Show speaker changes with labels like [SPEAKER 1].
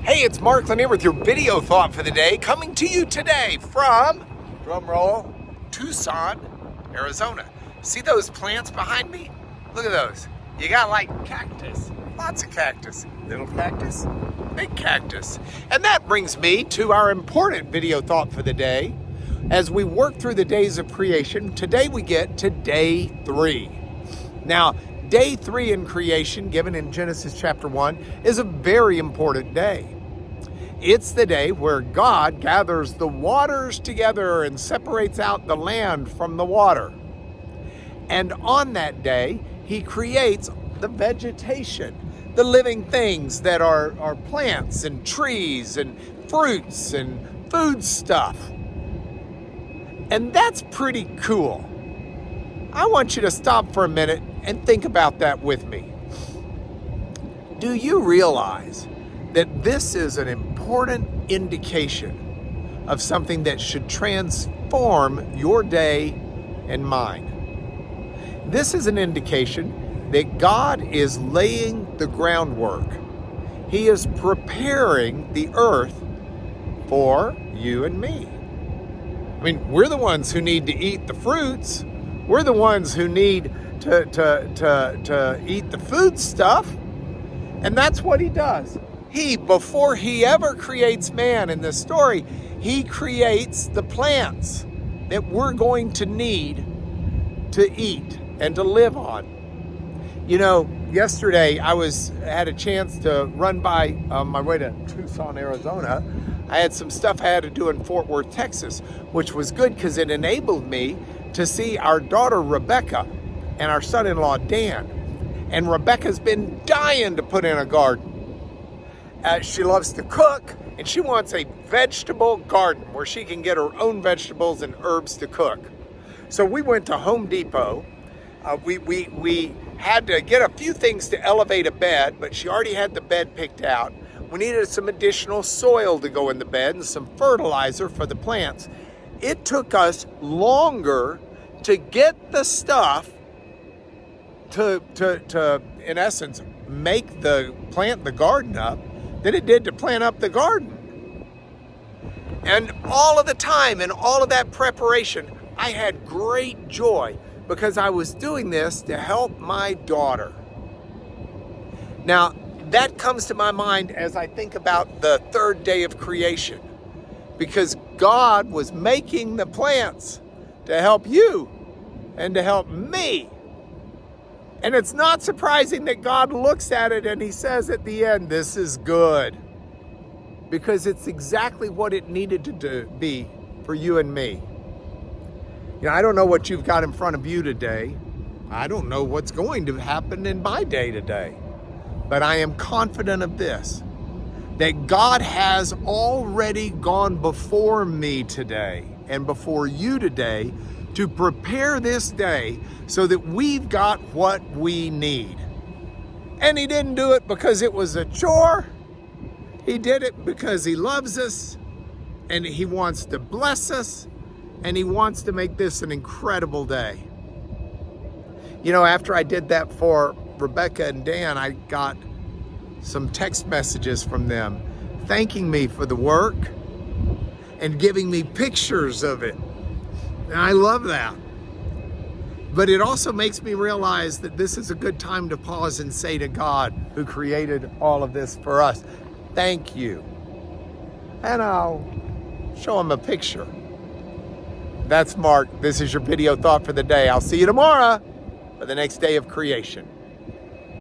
[SPEAKER 1] Hey, it's Mark Lanier with your video thought for the day, coming to you today from, drumroll, Tucson, Arizona. See those plants behind me? Look at those. You got like cactus, lots of cactus. Little cactus, big cactus. And that brings me to our important video thought for the day. As we work through the days of creation, today we get to day 3. Now, day 3 in creation, given in Genesis chapter 1, is a very important day. It's the day where God gathers the waters together and separates out the land from the water. And on that day, he creates the vegetation, the living things that are plants and trees and fruits and food stuff. And that's pretty cool. I want you to stop for a minute and think about that with me. Do you realize that this is an important indication of something that should transform your day and mine? This is an indication that God is laying the groundwork. He is preparing the earth for you and me. I mean, we're the ones who need to eat the fruits. We're the ones who need to eat the food stuff. And that's what he does. Before he ever creates man in this story, he creates the plants that we're going to need to eat and to live on. You know, yesterday I had a chance to run by on my way to Tucson, Arizona. I had some stuff I had to do in Fort Worth, Texas, which was good because it enabled me to see our daughter Rebecca and our son-in-law Dan. And Rebecca's been dying to put in a garden. She loves to cook, and she wants a vegetable garden where she can get her own vegetables and herbs to cook. So we went to Home Depot. We had to get a few things to elevate a bed, but she already had the bed picked out. We needed some additional soil to go in the bed and some fertilizer for the plants. It took us longer to get the stuff to in essence, plant the garden up than it did to plant up the garden. And all of the time and all of that preparation, I had great joy because I was doing this to help my daughter. Now, that comes to my mind as I think about the third day of creation, because God was making the plants to help you and to help me. And it's not surprising that God looks at it and he says at the end, this is good. Because it's exactly what it needed to be for you and me. You know, I don't know what you've got in front of you today. I don't know what's going to happen in my day today. But I am confident of this, that God has already gone before me today and before you today to prepare this day so that we've got what we need. And he didn't do it because it was a chore. He did it because he loves us and he wants to bless us and he wants to make this an incredible day. You know, after I did that for Rebecca and Dan, I got some text messages from them thanking me for the work and giving me pictures of it. And I love that. But it also makes me realize that this is a good time to pause and say to God, who created all of this for us, thank you. And I'll show him a picture. That's Mark. This is your video thought for the day. I'll see you tomorrow for the next day of creation.